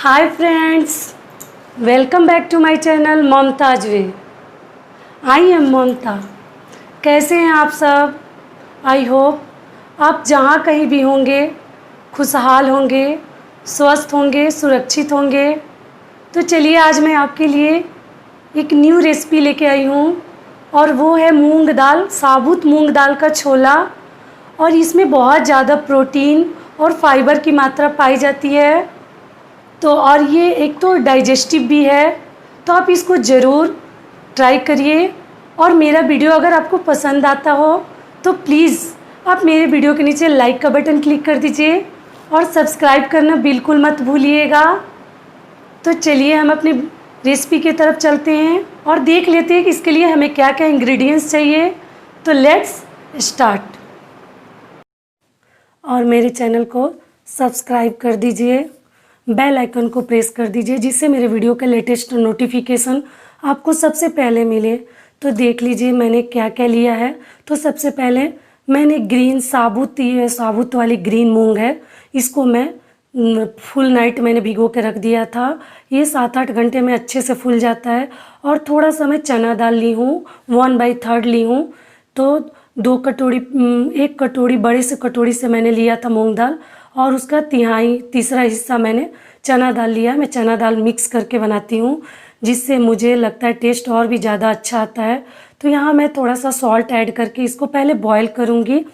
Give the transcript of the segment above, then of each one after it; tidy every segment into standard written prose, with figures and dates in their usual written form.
Hi friends, welcome back to my channel Mamtaz way. I am Mamta. कैसे हैं आप सब? आई होप आप जहाँ कहीं भी होंगे खुशहाल होंगे, स्वस्थ होंगे, सुरक्षित होंगे। तो चलिए आज मैं आपके लिए एक न्यू रेसिपी लेके आई हूँ और वो है मूंग दाल, साबुत मूंग दाल का छोला। और इसमें बहुत ज़्यादा प्रोटीन और फाइबर की मात्रा पाई जाती है। तो और ये एक तो डाइजेस्टिव भी है, तो आप इसको ज़रूर ट्राई करिए। और मेरा वीडियो अगर आपको पसंद आता हो तो प्लीज़ आप मेरे वीडियो के नीचे लाइक का बटन क्लिक कर दीजिए और सब्सक्राइब करना बिल्कुल मत भूलिएगा। तो चलिए हम अपनी रेसिपी की तरफ चलते हैं और देख लेते हैं कि इसके लिए हमें क्या क्या इंग्रेडिएंट्स चाहिए। तो लेट्स स्टार्ट। और मेरे चैनल को सब्सक्राइब कर दीजिए, बेल आइकन को प्रेस कर दीजिए जिससे मेरे वीडियो का लेटेस्ट नोटिफिकेशन आपको सबसे पहले मिले। तो देख लीजिए मैंने क्या क्या लिया है। तो सबसे पहले मैंने ग्रीन साबुत, ये साबुत वाली ग्रीन मूंग है, इसको मैं फुल नाइट मैंने भिगो के रख दिया था। ये 7-8 घंटे में अच्छे से फूल जाता है। और थोड़ा सा मैं चना दाल ली हूँ, 1/3 ली हूँ। तो 2 कटोरी, 1 कटोरी बड़े से कटोरी से मैंने लिया था मूंग दाल और उसका तीसरा हिस्सा मैंने चना दाल लिया। मैं चना दाल मिक्स करके बनाती हूँ जिससे मुझे लगता है टेस्ट और भी ज़्यादा अच्छा आता है। तो यहाँ मैं थोड़ा सा सॉल्ट ऐड करके इसको पहले बॉयल करूँगी।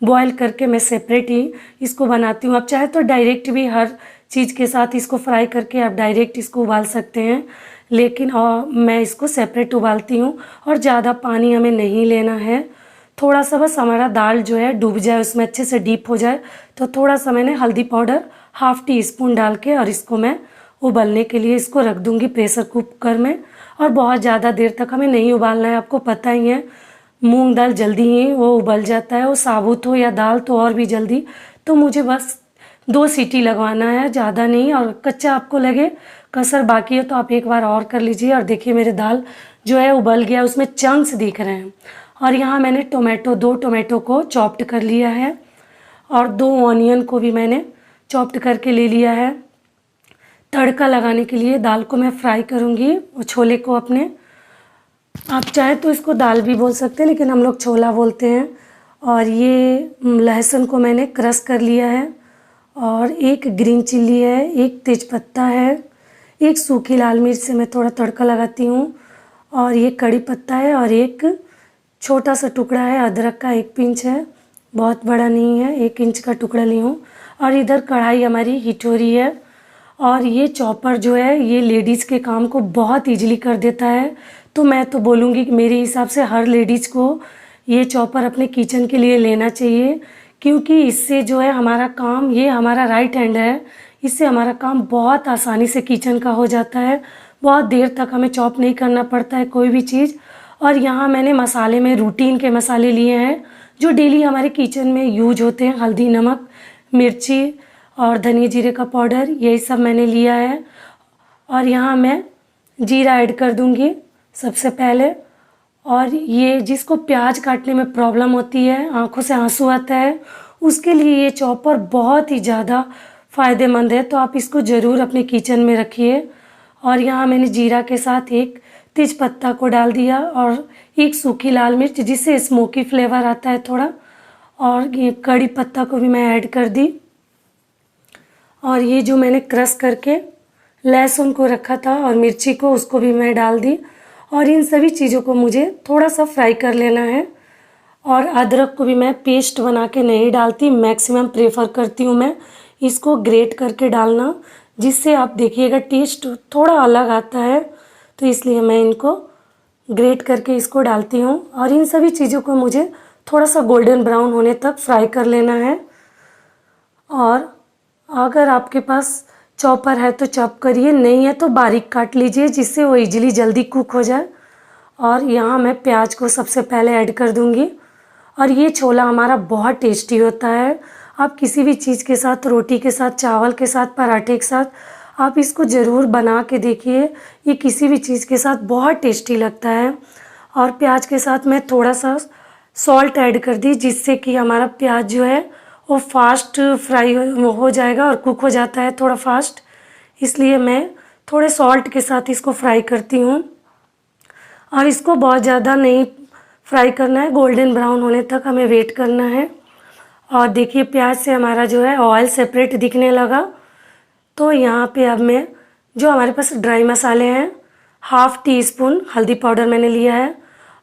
बॉयल करके मैं सेपरेट ही इसको बनाती हूँ। आप चाहे तो डायरेक्ट भी हर चीज़ के साथ इसको फ्राई करके आप डायरेक्ट इसको उबाल सकते हैं, लेकिन मैं इसको सेपरेट उबालती हूँ। और ज़्यादा पानी हमें नहीं लेना है, थोड़ा सा बस हमारा दाल जो है डूब जाए, उसमें अच्छे से डीप हो जाए। तो थोड़ा सा मैंने हल्दी पाउडर 1/2 टीस्पून डाल के और इसको मैं उबलने के लिए इसको रख दूँगी प्रेशर कुकर में। और बहुत ज़्यादा देर तक हमें नहीं उबालना है, आपको पता ही है मूंग दाल जल्दी ही वो उबल जाता है, वो साबुत हो या दाल तो और भी जल्दी। तो मुझे बस 2 सीटी लगवाना है, ज़्यादा नहीं। और कच्चा आपको लगे, कसर बाकी है तो आप एक बार और कर लीजिए। और देखिए मेरे दाल जो है उबल गया, उसमें चंक्स दिख रहे हैं। और यहाँ मैंने 2 टोमेटो को चॉप्ड कर लिया है और 2 ऑनियन को भी मैंने चॉप्ड करके ले लिया है। तड़का लगाने के लिए दाल को मैं फ्राई करूँगी, छोले को अपने। आप चाहे तो इसको दाल भी बोल सकते हैं, लेकिन हम लोग छोला बोलते हैं। और ये लहसुन को मैंने क्रश कर लिया है और 1 ग्रीन चिल्ली है, 1 तेज़पत्ता है, 1 सूखी लाल मिर्च से मैं थोड़ा तड़का लगाती हूँ। और ये कड़ी पत्ता है और 1 छोटा सा टुकड़ा है अदरक का, 1 पिंच है, बहुत बड़ा नहीं है, 1 इंच का टुकड़ा ली हूँ। और इधर कढ़ाई हमारी हीट हो रही है। और ये चॉपर जो है ये लेडीज़ के काम को बहुत ईजिली कर देता है। तो मैं तो बोलूँगी कि मेरे हिसाब से हर लेडीज़ को ये चॉपर अपने किचन के लिए लेना चाहिए, क्योंकि इससे जो है हमारा काम, ये हमारा राइट हैंड है, इससे हमारा काम बहुत आसानी से किचन का हो जाता है। बहुत देर तक हमें चॉप नहीं करना पड़ता है कोई भी चीज़। और यहाँ मैंने मसाले में रूटीन के मसाले लिए हैं जो डेली हमारे किचन में यूज होते हैं। हल्दी, नमक, मिर्ची और धनिया जीरे का पाउडर, यही सब मैंने लिया है। और यहाँ मैं जीरा ऐड कर दूँगी सबसे पहले। और ये जिसको प्याज काटने में प्रॉब्लम होती है, आंखों से आंसू आता है, उसके लिए ये चॉपर बहुत ही ज़्यादा फ़ायदेमंद है। तो आप इसको ज़रूर अपने किचन में रखिए। और यहाँ मैंने जीरा के साथ 1 तेज़पत्ता को डाल दिया और 1 सूखी लाल मिर्च, जिससे स्मोकी फ्लेवर आता है थोड़ा। और ये कड़ी पत्ता को भी मैं ऐड कर दी। और ये जो मैंने क्रश करके लहसुन को रखा था और मिर्ची को, उसको भी मैं डाल दी। और इन सभी चीज़ों को मुझे थोड़ा सा फ्राई कर लेना है। और अदरक को भी मैं पेस्ट बना के नहीं डालती, मैक्सिमम प्रेफर करती हूँ मैं इसको ग्रेट करके डालना, जिससे आप देखिएगा टेस्ट थोड़ा अलग आता है। तो इसलिए मैं इनको ग्रेट करके इसको डालती हूँ। और इन सभी चीज़ों को मुझे थोड़ा सा गोल्डन ब्राउन होने तक फ्राई कर लेना है। और अगर आपके पास चॉपर है तो चॉप करिए, नहीं है तो बारीक काट लीजिए, जिससे वो इजीली जल्दी कुक हो जाए। और यहाँ मैं प्याज को सबसे पहले ऐड कर दूँगी। और ये छोला हमारा बहुत टेस्टी होता है। आप किसी भी चीज़ के साथ, रोटी के साथ, चावल के साथ, पराठे के साथ आप इसको ज़रूर बना के देखिए। ये किसी भी चीज़ के साथ बहुत टेस्टी लगता है। और प्याज के साथ मैं थोड़ा सा सॉल्ट ऐड कर दी, जिससे कि हमारा प्याज जो है वो फास्ट फ्राई हो जाएगा और कुक हो जाता है थोड़ा फास्ट। इसलिए मैं थोड़े सॉल्ट के साथ इसको फ्राई करती हूँ। और इसको बहुत ज़्यादा नहीं फ्राई करना है, गोल्डन ब्राउन होने तक हमें वेट करना है। और देखिए प्याज से हमारा जो है ऑयल सेपरेट दिखने लगा। तो यहाँ पे अब मैं जो हमारे पास ड्राई मसाले हैं, 1/2 टीस्पून हल्दी पाउडर मैंने लिया है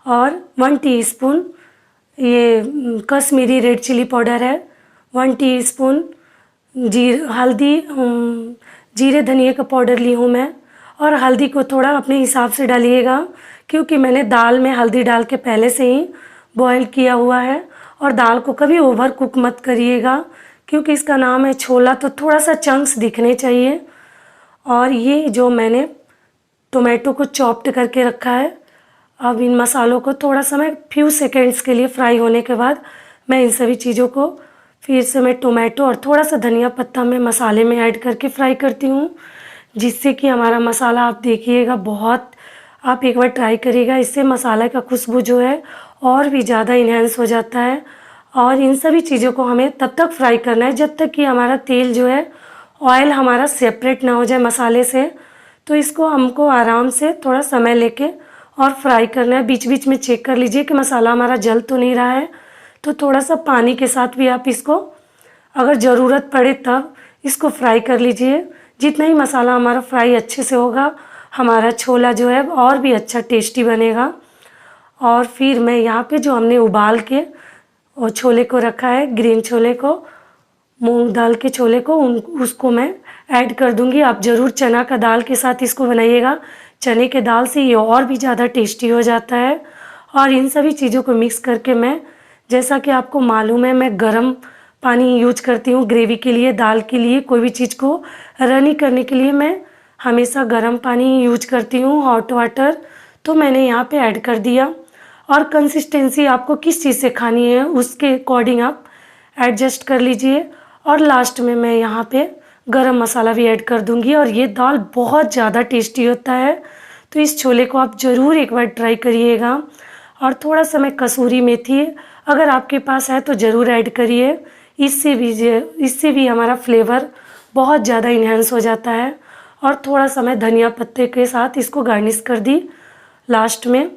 और 1 टीस्पून ये कश्मीरी रेड चिली पाउडर है, 1 टीस्पून जीरे धनिया का पाउडर ली हूँ मैं। और हल्दी को थोड़ा अपने हिसाब से डालिएगा, क्योंकि मैंने दाल में हल्दी डाल के पहले से ही बॉईल किया हुआ है। और दाल को कभी ओवर कुक मत करिएगा, क्योंकि इसका नाम है छोला, तो थोड़ा सा चंक्स दिखने चाहिए। और ये जो मैंने टोमेटो को चॉप्ड करके रखा है, अब इन मसालों को थोड़ा समय फ्यू सेकेंड्स के लिए फ्राई होने के बाद मैं इन सभी चीज़ों को फिर से मैं टोमेटो और थोड़ा सा धनिया पत्ता मैं मसाले में ऐड करके फ्राई करती हूँ, जिससे कि हमारा मसाला आप देखिएगा बहुत, आप एक बार ट्राई करिएगा, इससे मसाला का खुशबू जो है और भी ज़्यादा इन्हेंस हो जाता है। और इन सभी चीज़ों को हमें तब तक फ्राई करना है जब तक कि हमारा तेल जो है, ऑयल हमारा सेपरेट ना हो जाए मसाले से। तो इसको हमको आराम से थोड़ा समय लेके और फ्राई करना है। बीच बीच में चेक कर लीजिए कि मसाला हमारा जल तो नहीं रहा है। तो थोड़ा सा पानी के साथ भी आप इसको अगर ज़रूरत पड़े तब इसको फ्राई कर लीजिए। जितना ही मसाला हमारा फ्राई अच्छे से होगा, हमारा छोला जो है और भी अच्छा टेस्टी बनेगा। और फिर मैं यहाँ पे जो हमने उबाल के और छोले को रखा है, ग्रीन छोले को, मूंग दाल के छोले को, उसको मैं ऐड कर दूंगी। आप ज़रूर चना का दाल के साथ इसको बनाइएगा, चने के दाल से ये और भी ज़्यादा टेस्टी हो जाता है। और इन सभी चीज़ों को मिक्स करके मैं, जैसा कि आपको मालूम है, मैं गरम पानी यूज करती हूँ ग्रेवी के लिए, दाल के लिए, कोई भी चीज़ को रनी करने के लिए मैं हमेशा गर्म पानी यूज करती हूँ, हॉट वाटर। तो मैंने यहाँ पे ऐड कर दिया। और कंसिस्टेंसी आपको किस चीज़ से खानी है उसके अकॉर्डिंग आप एडजस्ट कर लीजिए। और लास्ट में मैं यहाँ पे गरम मसाला भी ऐड कर दूँगी। और ये दाल बहुत ज़्यादा टेस्टी होता है, तो इस छोले को आप ज़रूर एक बार ट्राई करिएगा। और थोड़ा सा मैं कसूरी मेथी अगर आपके पास है तो ज़रूर ऐड करिए, इससे भी हमारा फ्लेवर बहुत ज़्यादा इन्हेंस हो जाता है। और थोड़ा सा मैं धनिया पत्ते के साथ इसको गार्निश कर दी लास्ट में।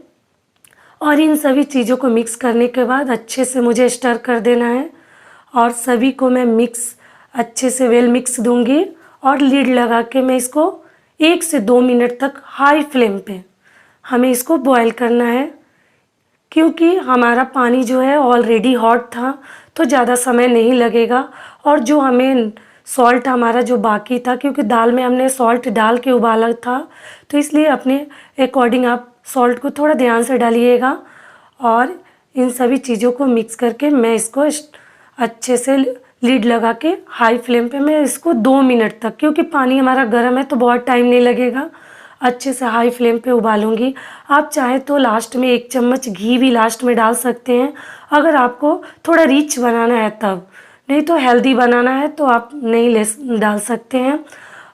और इन सभी चीज़ों को मिक्स करने के बाद अच्छे से मुझे स्टर कर देना है। और सभी को मैं मिक्स अच्छे से वेल मिक्स दूंगी। और लीड लगा के मैं इसको 1 से 2 मिनट तक हाई फ्लेम पे हमें इसको बॉयल करना है, क्योंकि हमारा पानी जो है ऑलरेडी हॉट था, तो ज़्यादा समय नहीं लगेगा। और जो हमें सॉल्ट हमारा जो बाकी था, क्योंकि दाल में हमने सॉल्ट डाल के उबाला था, तो इसलिए अपने अकॉर्डिंग आप सॉल्ट को थोड़ा ध्यान से डालिएगा। और इन सभी चीज़ों को मिक्स करके मैं इसको अच्छे से लीड लगा के हाई फ्लेम पे मैं इसको 2 मिनट तक, क्योंकि पानी हमारा गर्म है तो बहुत टाइम नहीं लगेगा, अच्छे से हाई फ्लेम पे उबालूंगी। आप चाहे तो लास्ट में 1 चम्मच घी भी लास्ट में डाल सकते हैं, अगर आपको थोड़ा रिच बनाना है तब। नहीं तो हेल्दी बनाना है तो आप नहीं डाल सकते हैं।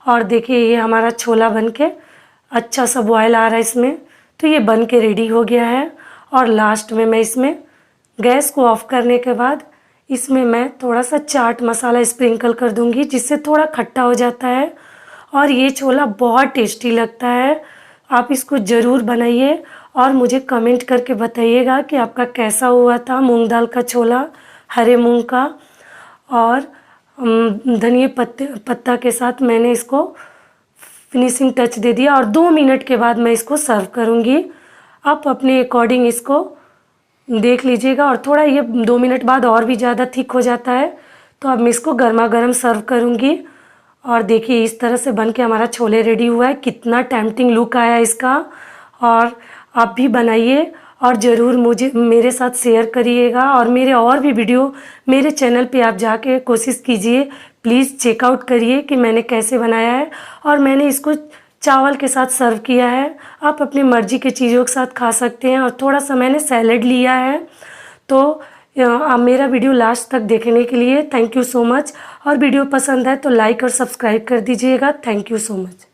और देखिए ये हमारा छोला बनके अच्छा सा बॉयल आ रहा है इसमें, तो ये बन के रेडी हो गया है। और लास्ट में मैं इसमें गैस को ऑफ करने के बाद इसमें मैं थोड़ा सा चाट मसाला स्प्रिंकल कर दूंगी, जिससे थोड़ा खट्टा हो जाता है। और ये छोला बहुत टेस्टी लगता है, आप इसको ज़रूर बनाइए और मुझे कमेंट करके बताइएगा कि आपका कैसा हुआ था मूंग दाल का छोला, हरे मूंग का। और धनिया पत्ता के साथ मैंने इसको फिनिशिंग टच दे दिया। और 2 मिनट के बाद मैं इसको सर्व करूँगी। आप अपने अकॉर्डिंग इसको देख लीजिएगा। और थोड़ा ये 2 मिनट बाद और भी ज़्यादा थिक हो जाता है, तो अब मैं इसको गर्मा गर्म सर्व करूँगी। और देखिए इस तरह से बन के हमारा छोले रेडी हुआ है, कितना टेम्पटिंग लुक आया इसका। और आप भी बनाइए और ज़रूर मुझे मेरे साथ शेयर करिएगा। और मेरे और भी वीडियो मेरे चैनल पे आप जाके कोशिश कीजिए, प्लीज़ चेकआउट करिए कि मैंने कैसे बनाया है। और मैंने इसको चावल के साथ सर्व किया है, आप अपनी मर्ज़ी के चीज़ों के साथ खा सकते हैं। और थोड़ा सा मैंने सैलेड लिया है। तो आप मेरा वीडियो लास्ट तक देखने के लिए थैंक यू सो मच। और वीडियो पसंद है तो लाइक और सब्सक्राइब कर दीजिएगा। Thank you so much.